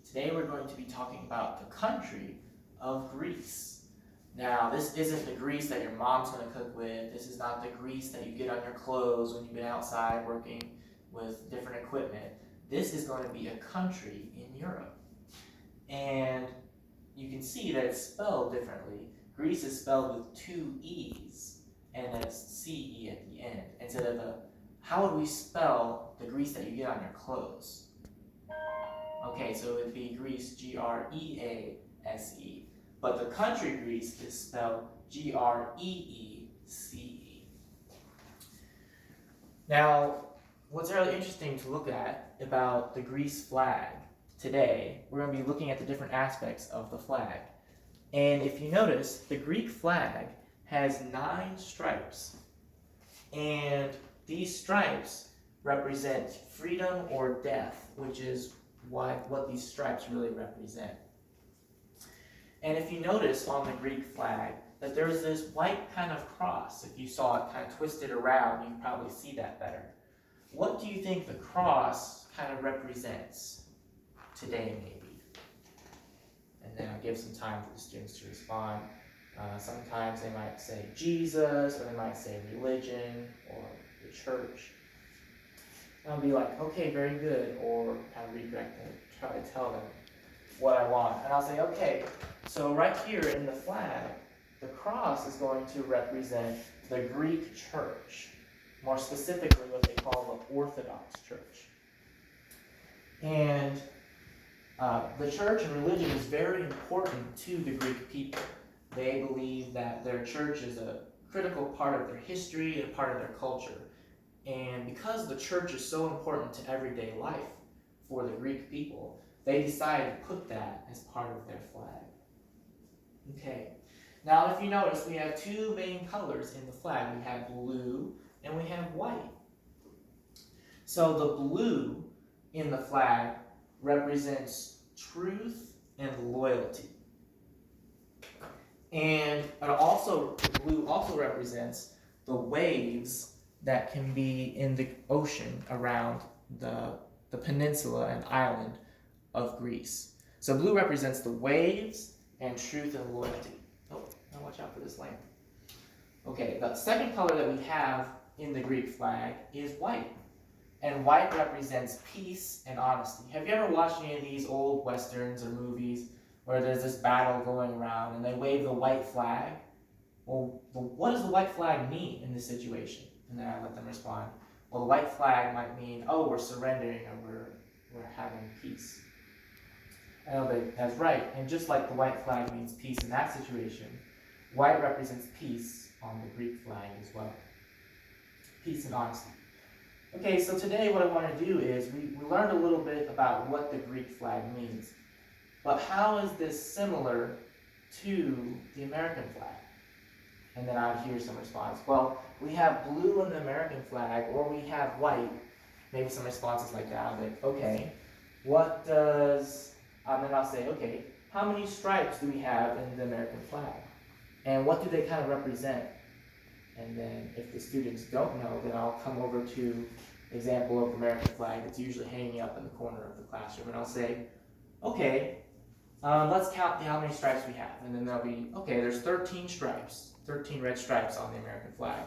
Today we're going to be talking about the country of Greece. Now, this isn't the Greece that your mom's going to cook with. This is not the Greece that you get on your clothes when you've been outside working with different equipment. This is going to be a country in Europe. And you can see that it's spelled differently. Greece is spelled with two E's, and then it's C-E at the end. Instead of how would we spell the Greece that you get on your clothes? Okay, so it would be Greece, G-R-E-A-S-E. But the country Greece is spelled G-R-E-E-C-E. Now, what's really interesting to look at about the Greece flag today, we're going to be looking at the different aspects of the flag. And if you notice, the Greek flag has 9 stripes. And these stripes represent freedom or death, which is what these stripes really represent. And if you notice on the Greek flag that there's this white kind of cross, if you saw it kind of twisted around, you can probably see that better. What do you think the cross kind of represents today, maybe? And then I'll give some time for the students to respond. Sometimes they might say Jesus, or they might say religion, or the church. I'll be like, okay, very good, or kind of redirect them, try to tell them what I want. And I'll say, okay, so right here in the flag, the cross is going to represent the Greek church, more specifically what they call the Orthodox Church. And the church and religion is very important to the Greek people. They believe that their church is a critical part of their history and part of their culture. And because the church is so important to everyday life for the Greek people, they decided to put that as part of their flag. Okay. Now, if you notice, we have 2 main colors in the flag. We have blue and we have white. So the blue in the flag represents truth and loyalty. And blue also represents the waves that can be in the ocean around the peninsula and island of Greece. So blue represents the waves and truth and loyalty. Oh, now watch out for this lamp. Okay, the second color that we have in the Greek flag is white. And white represents peace and honesty. Have you ever watched any of these old westerns or movies where there's this battle going around and they wave the white flag? Well, what does the white flag mean in this situation? And then I let them respond. Well, the white flag might mean, oh, we're surrendering or we're having peace. I know that's right. And just like the white flag means peace in that situation, white represents peace on the Greek flag as well. Peace and honesty. Okay, so today what I want to do is we learned a little bit about what the Greek flag means. But how is this similar to the American flag? And then I'd hear some response. Well, we have blue in the American flag, or we have white. Maybe some responses like that. I'll be like, okay, what does... then I'll say, okay, how many stripes do we have in the American flag? And what do they kind of represent? And then if the students don't know, then I'll come over to example of the American flag that's usually hanging up in the corner of the classroom. And I'll say, okay, let's count how many stripes we have. And then there'll be, okay, there's 13 stripes. 13 red stripes on the American flag.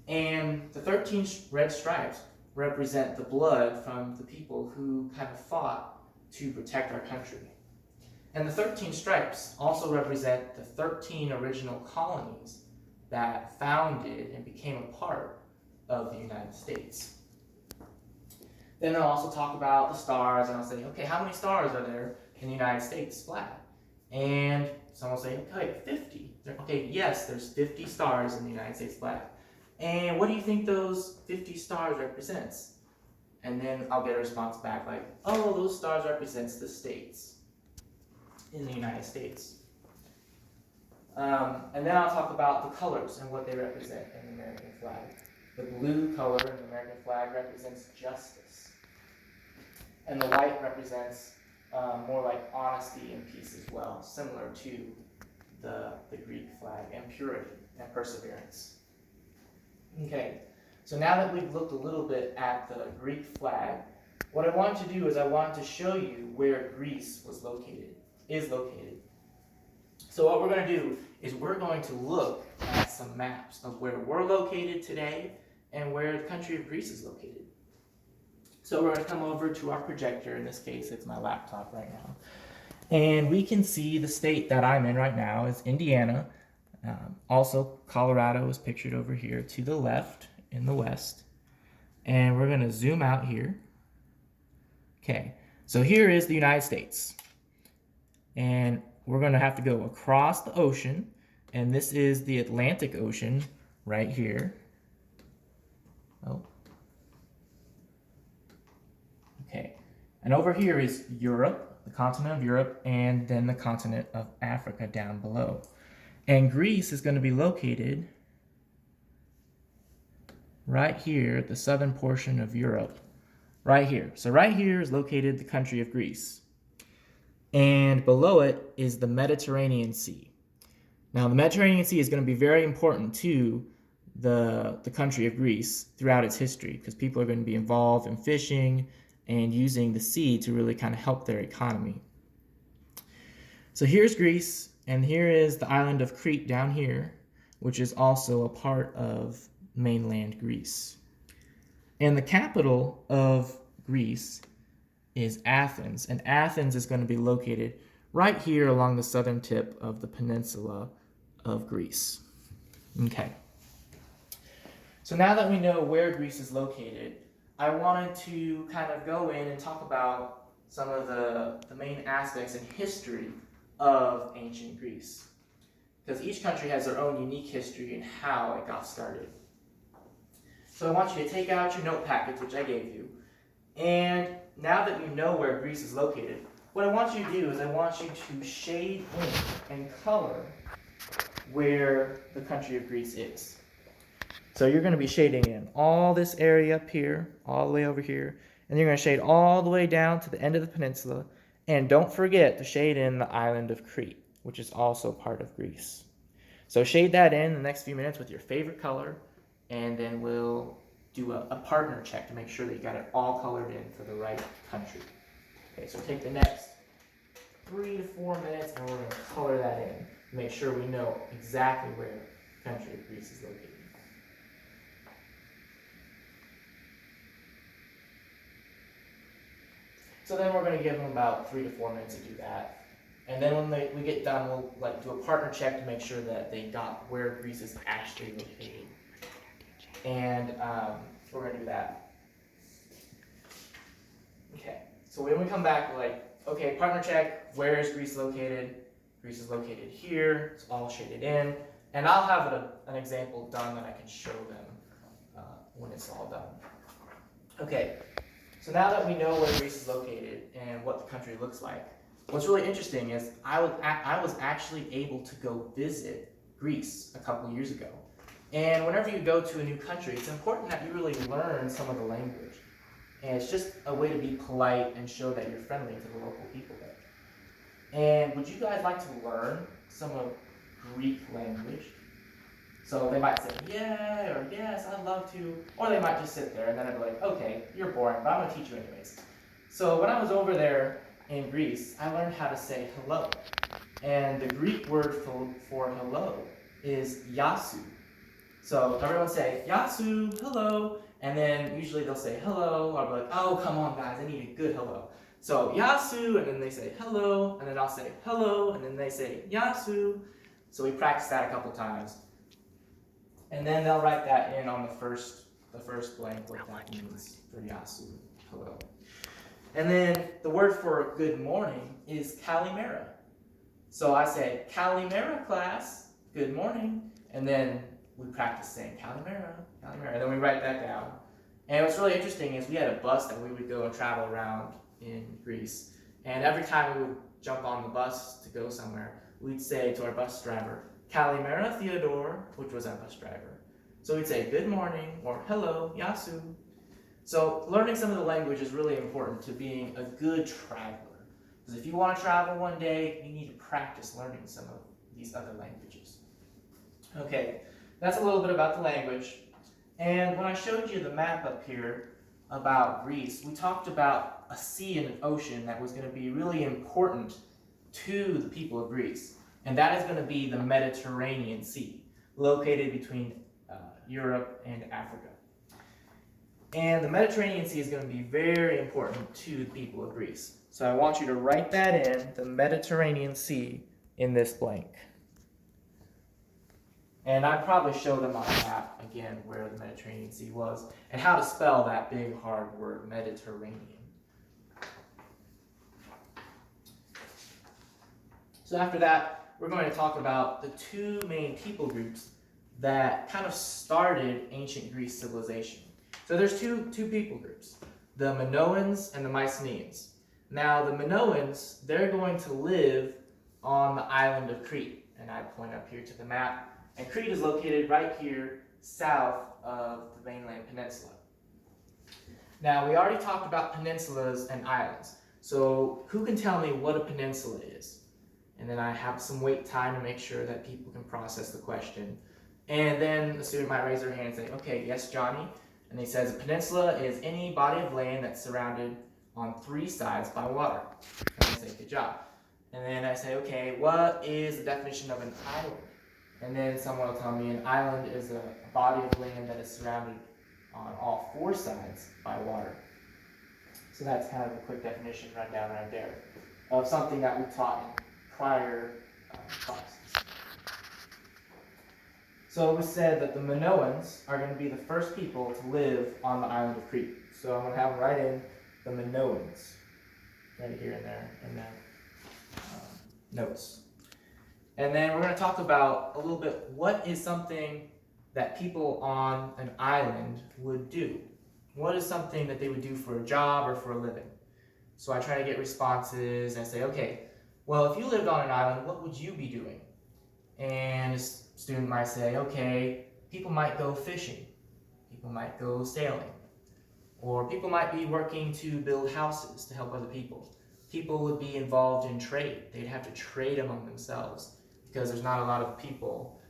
And the 13 red stripes represent the blood from the people who kind of fought to protect our country. And the 13 stripes also represent the 13 original colonies that founded and became a part of the United States. Then I'll also talk about the stars, and I'll say, okay, how many stars are there in the United States flag? And someone will say, okay, 50. Okay, yes, there's 50 stars in the United States flag. And what do you think those 50 stars represents? And then I'll get a response back like, oh, those stars represents the states in the United States. And then I'll talk about the colors and what they represent in the American flag. The blue color in the American flag represents justice. And the white represents more like honesty and peace as well, similar to the Greek flag, and purity and perseverance. Okay, so now that we've looked a little bit at the Greek flag, what I want to do is I want to show you where Greece is located. So what we're going to do is we're going to look at some maps of where we're located today and where the country of Greece is located. So we're going to come over to our projector. In this case, it's my laptop right now. And we can see the state that I'm in right now is Indiana. Also, Colorado is pictured over here to the left in the west. And we're going to zoom out here. Okay, so here is the United States. And we're going to have to go across the ocean. And this is the Atlantic Ocean right here. Oh. Okay, and over here is Europe, the continent of Europe, and then the continent of Africa down below. And Greece is going to be located right here, the southern portion of Europe, right here. So right here is located the country of Greece. And below it is the Mediterranean Sea. Now, the Mediterranean Sea is going to be very important to the country of Greece throughout its history, because people are going to be involved in fishing and using the sea to really kind of help their economy. So here's Greece, and here is the island of Crete down here, which is also a part of mainland Greece. And the capital of Greece is Athens, and Athens is going to be located right here along the southern tip of the peninsula of Greece. Okay. So now that we know where Greece is located, I wanted to kind of go in and talk about some of the main aspects and history of ancient Greece. Because each country has their own unique history and how it got started. So I want you to take out your note packets, which I gave you. And now that you know where Greece is located, what I want you to do is I want you to shade in and color where the country of Greece is. So you're going to be shading in all this area up here, all the way over here, and you're going to shade all the way down to the end of the peninsula. And don't forget to shade in the island of Crete, which is also part of Greece. So shade that in the next few minutes with your favorite color, and then we'll do a partner check to make sure that you got it all colored in for the right country. Okay, so take the next 3 to 4 minutes and we're going to color that in. Make sure we know exactly where the country of Greece is located. So then we're going to give them about 3 to 4 minutes to do that. And then when we get done, we'll do a partner check to make sure that they got where Greece is actually located. And we're going to do that. Okay, so when we come back, we're like, okay, partner check, where is Greece located? Greece is located here, it's all shaded in. And I'll have an example done that I can show them when it's all done. Okay, so now that we know where Greece is located and what the country looks like, what's really interesting is I was actually able to go visit Greece a couple years ago. And whenever you go to a new country, it's important that you really learn some of the language. And it's just a way to be polite and show that you're friendly to the local people there. And would you guys like to learn some of Greek language? So they might say, yeah, or yes, I'd love to. Or they might just sit there and then I'd be like, okay, you're boring, but I'm going to teach you anyways. So when I was over there in Greece, I learned how to say hello. And the Greek word for hello is yasu. So everyone say, yasu, hello. And then usually they'll say hello, or I'll be like, oh, come on guys, I need a good hello. So yasu, and then they say hello, and then I'll say hello, and then they say yasu. So we practice that a couple times. And then they'll write that in on the first blank, what that means for yasu, hello. And then the word for good morning is kalimera. So I say, kalimera class, good morning. And then we practice saying kalimera, kalimera, and then we write that down. And what's really interesting is we had a bus that we would go and travel around in Greece. And every time we would jump on the bus to go somewhere, we'd say to our bus driver, kalimera Theodore, which was our bus driver. So we'd say good morning or hello, yasu. So learning some of the language is really important to being a good traveler. Because if you want to travel one day, you need to practice learning some of these other languages. Okay, that's a little bit about the language. And when I showed you the map up here, about Greece, we talked about a sea and an ocean that was going to be really important to the people of Greece. And that is going to be the Mediterranean Sea, located between Europe and Africa. And the Mediterranean Sea is going to be very important to the people of Greece. So I want you to write that in, the Mediterranean Sea, in this blank. And I'd probably show them on a map again where the Mediterranean Sea was and how to spell that big hard word, Mediterranean. So after that, we're going to talk about the two main people groups that kind of started ancient Greece civilization. So there's two people groups, the Minoans and the Mycenaeans. Now the Minoans, they're going to live on the island of Crete. And I point up here to the map. And Crete is located right here south of the mainland peninsula. Now we already talked about peninsulas and islands. So who can tell me what a peninsula is? And then I have some wait time to make sure that people can process the question. And then the student might raise their hand and say, okay, yes, Johnny. And he says a peninsula is any body of land that's surrounded on three sides by water. And I say, good job. And then I say, okay, what is the definition of an island? And then someone will tell me an island is a body of land that is surrounded on all four sides by water. So that's kind of a quick definition rundown right there of something that we taught in prior classes. So we said that the Minoans are going to be the first people to live on the island of Crete. So I'm going to have them write in the Minoans right here and there in the notes. And then we're going to talk about a little bit what is something that people on an island would do. What is something that they would do for a job or for a living? So I try to get responses and I say, okay, well, if you lived on an island, what would you be doing? And a student might say, okay, people might go fishing. People might go sailing. Or people might be working to build houses to help other people. People would be involved in trade. They'd have to trade among themselves because there's not a lot of people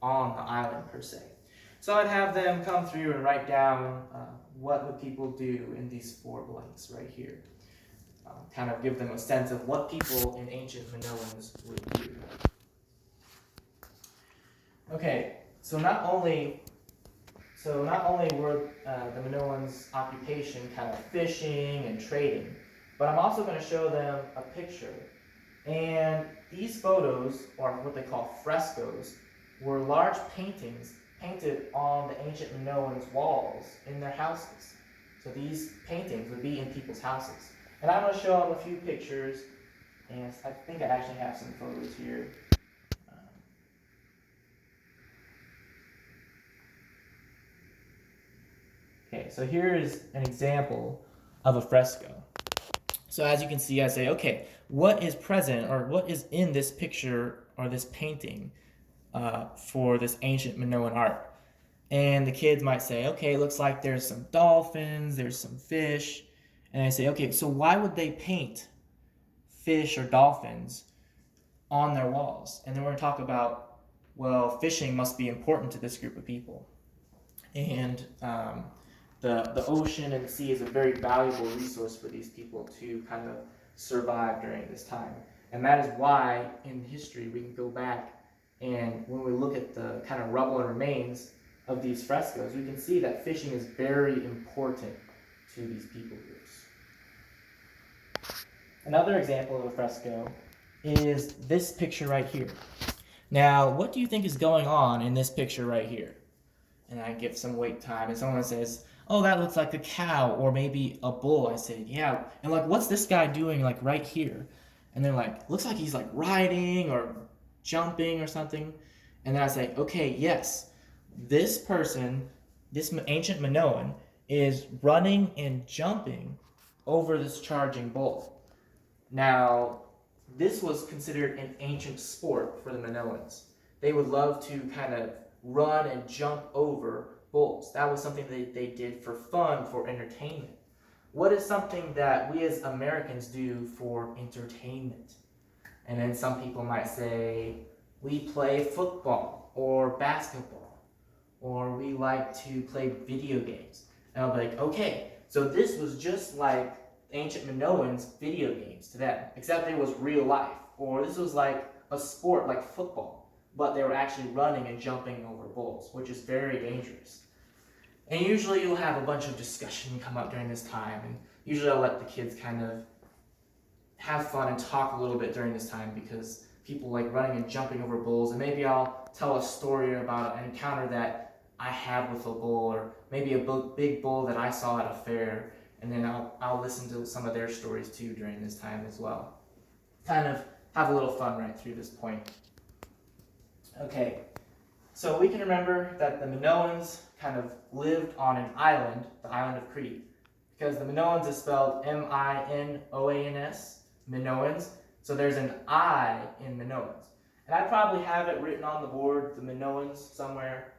on the island per se. So I'd have them come through and write down what would people do in these four blanks right here. Kind of give them a sense of what people in ancient Minoans would do. Okay, so not only were the Minoans' occupation kind of fishing and trading, but I'm also going to show them a picture. And these photos, or what they call frescoes, were large paintings painted on the ancient Minoans' walls in their houses. So these paintings would be in people's houses. And I'm going to show them a few pictures, and I think I actually have some photos here. Okay, so here is an example of a fresco. So as you can see, I say, okay, what is present or what is in this picture or this painting for this ancient Minoan art? And the kids might say, okay, it looks like there's some dolphins, there's some fish. And I say, okay, so why would they paint fish or dolphins on their walls? And then we're going to talk about, well, fishing must be important to this group of people. And the ocean and the sea is a very valuable resource for these people to kind of survive during this time. And that is why in history we can go back and when we look at the kind of rubble and remains of these frescoes, we can see that fishing is very important to these people groups. Another example of a fresco is this picture right here. Now, what do you think is going on in this picture right here? And I give some wait time, and someone says, oh, that looks like a cow or maybe a bull. I say, yeah. And like, what's this guy doing like right here? And they're like, looks like he's like riding or jumping or something. And then I say, okay, yes, this person, this ancient Minoan, is running and jumping over this charging bull. Now, this was considered an ancient sport for the Minoans. They would love to kind of run and jump over bulls. That was something that they did for fun, for entertainment. What is something that we as Americans do for entertainment? And then some people might say, we play football or basketball, or we like to play video games. And I'll be like, okay, So this was just like ancient Minoans video games to them, except it was real life. Or this was like a sport like football, but they were actually running and jumping over bulls, which is very dangerous. And usually you'll have a bunch of discussion come up during this time, and usually I'll let the kids kind of have fun and talk a little bit during this time because people like running and jumping over bulls, and maybe I'll tell a story about an encounter that I had with a bull, or maybe a big bull that I saw at a fair, and then I'll listen to some of their stories too during this time as well. Kind of have a little fun right through this point. Okay, so we can remember that the Minoans kind of lived on an island, the island of Crete, because the Minoans is spelled M-I-N-O-A-N-S, Minoans, so there's an I in Minoans. And I probably have it written on the board, the Minoans, somewhere,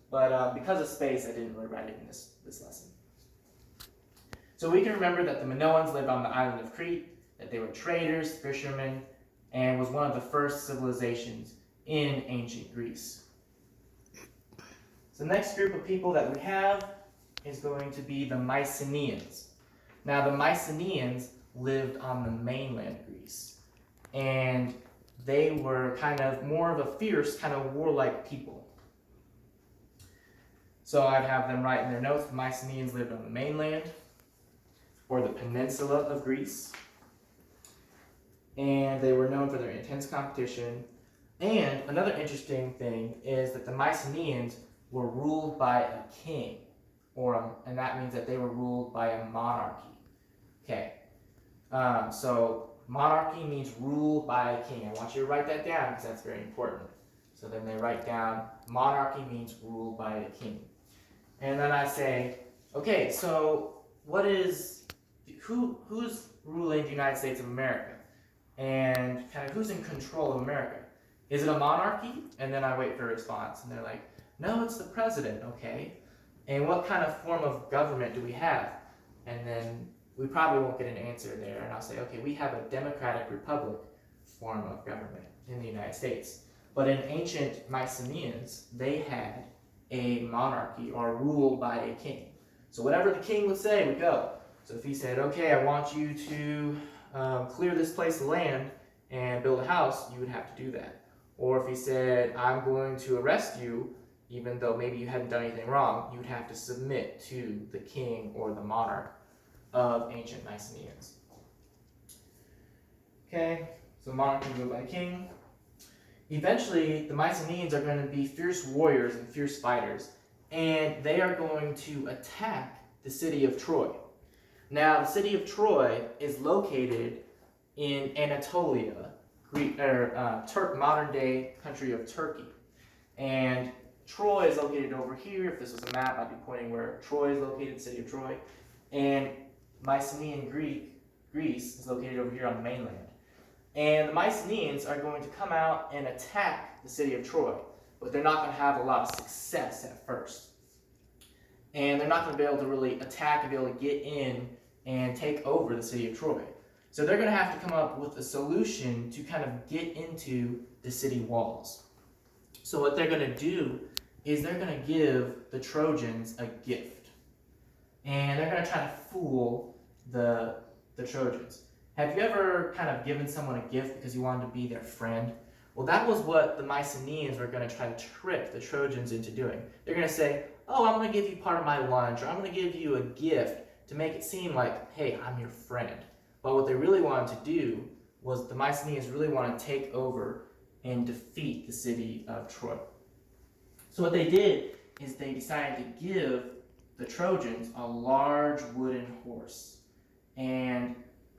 but because of space, I didn't really write it in this lesson. So we can remember that the Minoans lived on the island of Crete, that they were traders, fishermen, and was one of the first civilizations in ancient Greece. So the next group of people that we have is going to be the Mycenaeans. Now the Mycenaeans lived on the mainland Greece, and they were kind of more of a fierce, kind of warlike people. So I'd have them write in their notes, the Mycenaeans lived on the mainland, or the peninsula of Greece, and they were known for their intense competition. And another interesting thing is that the Mycenaeans were ruled by a king, and that means that they were ruled by a monarchy. Okay, so monarchy means ruled by a king. I want you to write that down because that's very important. So then they write down monarchy means ruled by a king. And then I say, okay, so who's ruling the United States of America? And kind of who's in control of America? Is it a monarchy? And then I wait for a response. And they're like, no, it's the president, okay. And what kind of form of government do we have? And then we probably won't get an answer there. And I'll say, okay, we have a democratic republic form of government in the United States. But in ancient Mycenaeans, they had a monarchy or ruled by a king. So whatever the king would say would go. So if he said, okay, I want you to clear this place of land and build a house, you would have to do that. Or if he said, I'm going to arrest you, even though maybe you hadn't done anything wrong, you would have to submit to the king or the monarch of ancient Mycenaeans. Okay, so monarchy ruled by a king. Eventually, the Mycenaeans are going to be fierce warriors and fierce fighters, and they are going to attack the city of Troy. Now, the city of Troy is located in Anatolia, modern-day country of Turkey. And Troy is located over here. If this was a map, I'd be pointing where Troy is located, the city of Troy. And Mycenaean Greece is located over here on the mainland. And the Mycenaeans are going to come out and attack the city of Troy, but they're not going to have a lot of success at first. And they're not going to be able to really attack and be able to get in and take over the city of Troy. So they're going to have to come up with a solution to kind of get into the city walls. So what they're going to do is they're going to give the Trojans a gift. And they're going to try to fool the Trojans. Have you ever kind of given someone a gift because you wanted to be their friend? Well, that was what the Mycenaeans were going to try to trick the Trojans into doing. They're going to say, oh, I'm going to give you part of my lunch, or I'm going to give you a gift to make it seem like, hey, I'm your friend. But what they really wanted to do was the Mycenaeans really wanted to take over and defeat the city of Troy. So what they did is they decided to give the Trojans a large wooden horse. And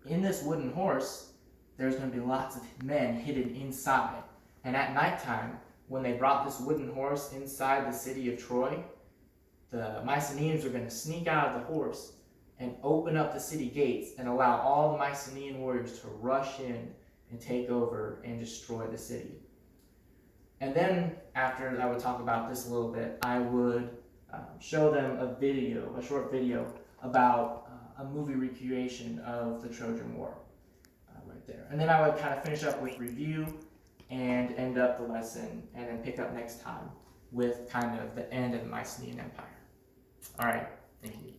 in this wooden horse, there's going to be lots of men hidden inside. And at nighttime, when they brought this wooden horse inside the city of Troy, the Mycenaeans were going to sneak out of the horse and open up the city gates and allow all the Mycenaean warriors to rush in and take over and destroy the city. And then, after I would talk about this a little bit, I would show them a short video about a movie recreation of the Trojan War right there. And then I would kind of finish up with review and end up the lesson, and then pick up next time with kind of the end of the Mycenaean Empire. All right, thank you.